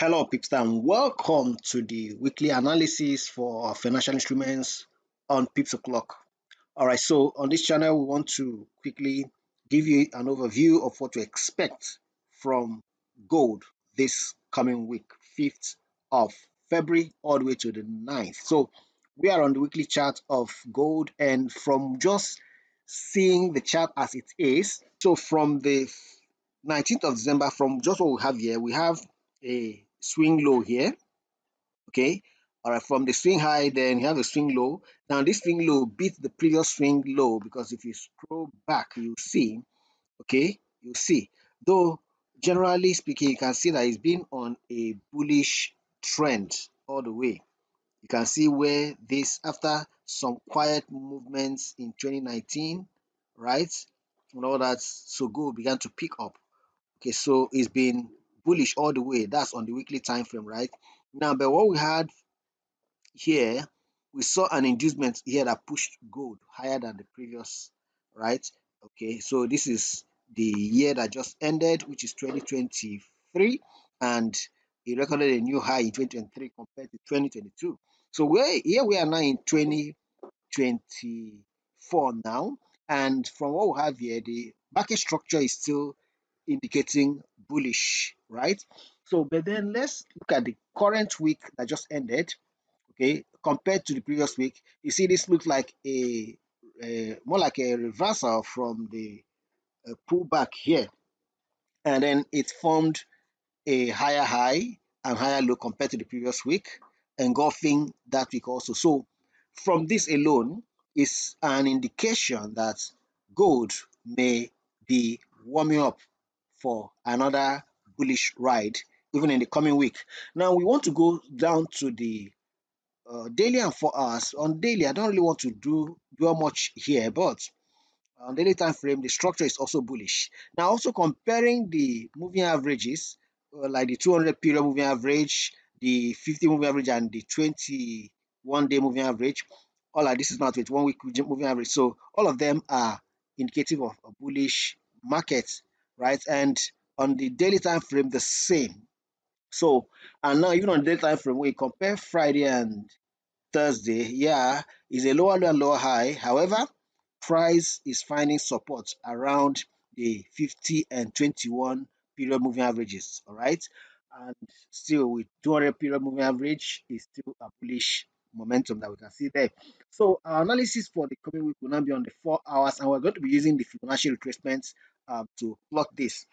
Hello, Peeps, and welcome to the weekly analysis for our financial instruments on Pipsoclock. All right, so on this channel, we want to quickly give you an overview of what to expect from gold this coming week, 5th of February, all the way to the 9th. So we are on the weekly chart of gold, and from just seeing the chart as it is, so from the 19th of December, from just what we have here, we have a swing low here. Okay, all right, from the swing high, then you have a swing low. Now this swing low beats the previous swing low, because if you scroll back, you see, okay, you see, though generally speaking, you can see that it's been on a bullish trend all the way. You can see where this, after some quiet movements in 2019, right, and all that, so gold began to pick up. Okay, so it's been bullish all the way. That's on the weekly time frame, right? Now, but what we had here, we saw an inducement here that pushed gold higher than the previous, right? Okay, so this is the year that just ended, which is 2023, and it recorded a new high in 2023 compared to 2022. So here we are now in 2024 now, and from what we have here, the market structure is still indicating bullish, right? So, but then let's look at the current week that just ended. Okay, compared to the previous week, you see this looks like a more like a reversal from the pullback here, and then it formed a higher high and higher low compared to the previous week, engulfing that week also. So, from this alone is an indication that gold may be warming up for another bullish ride even in the coming week. Now we want to go down to the daily and 4 hours. On daily, I don't really want to do much here, but on daily time frame, the structure is also bullish. Now, also comparing the moving averages, like the 200 period moving average, the 50 moving average, and the 21-day moving average. All like this is now 21-week moving average. So all of them are indicative of a bullish market, right? And on the daily time frame, the same. So, and now even on the daily time frame, we compare Friday and Thursday, yeah, is a lower low and lower high. However, price is finding support around the 50 and 21 period moving averages. All right, and still with 200 period moving average is still a bullish momentum that we can see there. So our analysis for the coming week will now be on the 4 hours, and we're going to be using the Fibonacci retracements to plot this.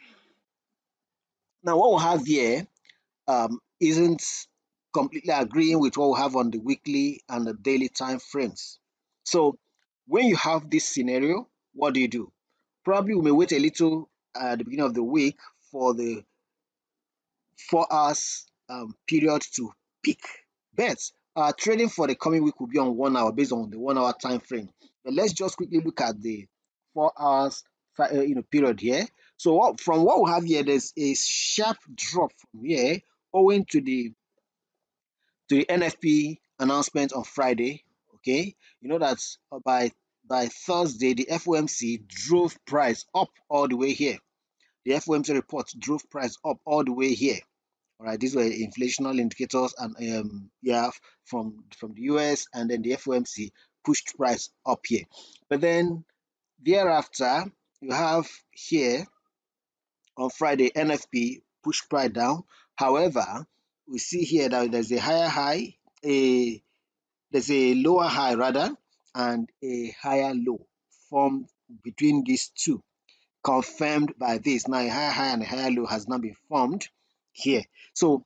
Now, what we have here isn't completely agreeing with what we have on the weekly and the daily time frames. So when you have this scenario, what do? Probably we may wait a little at the beginning of the week for the 4 hours period to peak. But trading for the coming week will be on 1 hour based on the 1 hour time frame. But let's just quickly look at the 4 hours period here. So from what we have here, there's a sharp drop from here owing to the NFP announcement on Friday. Okay, you know that by Thursday the FOMC drove price up all the way here. The FOMC report drove price up all the way here. All right, these were inflationary indicators, and yeah, from the US, and then the FOMC pushed price up here. But then thereafter, you have here on Friday NFP pushed price down. However, we see here that there's a higher high, there's a lower high rather, and a higher low formed between these two, confirmed by this. Now a higher high and a higher low has now been formed here. So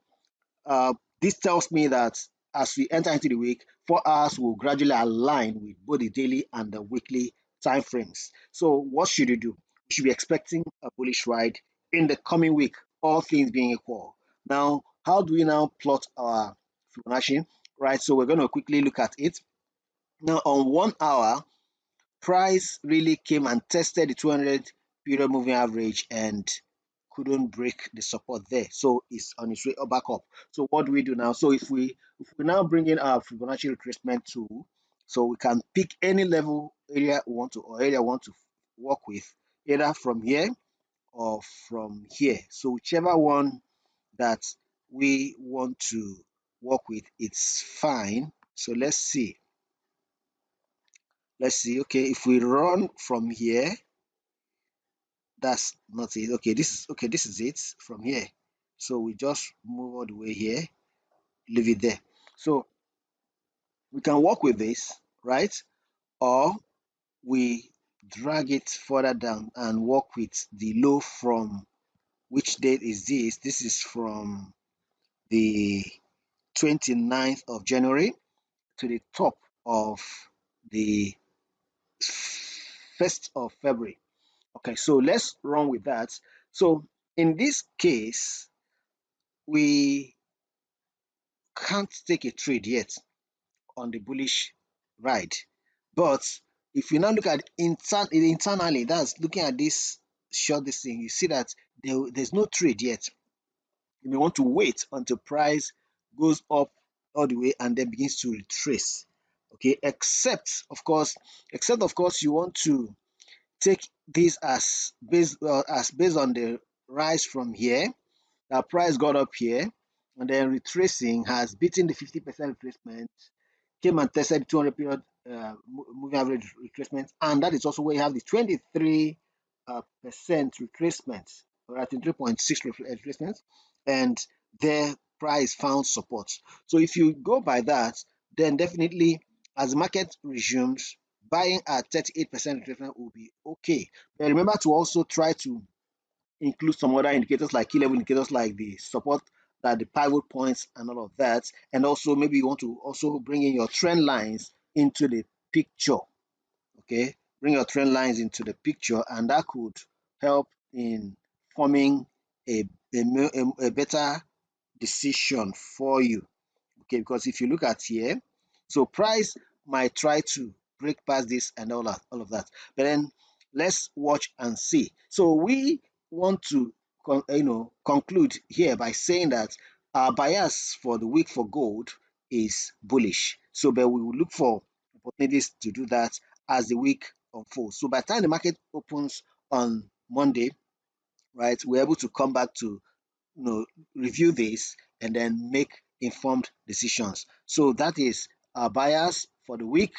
this tells me that as we enter into the week, 4 hours will gradually align with both the daily and the weekly time frames. So what should you do? You should be expecting a bullish ride in the coming week, all things being equal. Now, how do we now plot our Fibonacci? Right, so we're going to quickly look at it. Now, on 1 hour, price really came and tested the 200 period moving average and couldn't break the support there, so it's on its way back up. So what do we do now? So if we now bring in our Fibonacci retracement tool, so we can pick any level area we want to, or area we want to work with, either from here or from here. So whichever one that we want to work with, it's fine. So let's see. Let's see. Okay, if we run from here, that's not it. Okay, this is it from here. So we just move all the way here, leave it there. So we can work with this, right? Or we drag it further down and work with the low from which date is this? This is from the 29th of January to the top of the 1st of February. Okay, so let's run with that. So in this case, we can't take a trade yet on the bullish ride. But if you now look at internally, that's looking at this short this thing, you see that there's no trade yet. You may want to wait until price goes up all the way and then begins to retrace. Okay, except of course you want to take this as based on the rise from here. That price got up here and then retracing has beaten the 50% retracement, came and tested 200 period moving average retracement, and that is also where you have the 23 percent retracement, or at 3.6 retracement, and their price found support. So if you go by that, then definitely as the market resumes, buying at 38% retracement will be okay. But remember to also try to include some other indicators like key level indicators like the support, that the pivot points and all of that. And also maybe you want to also bring in your trend lines into the picture. Okay, bring your trend lines into the picture, and that could help in forming a better decision for you. Okay, because if you look at here, so price might try to break past this and all of that, but then let's watch and see. So we want to conclude here by saying that our bias for the week for gold is bullish. So but we will look for opportunities to do that as the week unfolds. So by the time the market opens on Monday, right, we're able to come back to review this and then make informed decisions. So that is our bias for the week,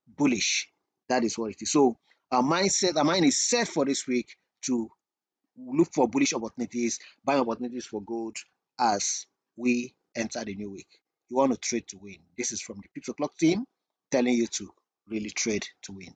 bullish. That is what it is. So our mind is set for this week to look for bullish opportunities, buying opportunities for gold as we enter the new week. You want to trade to win. This is from the Pipsoclock team telling you to really trade to win.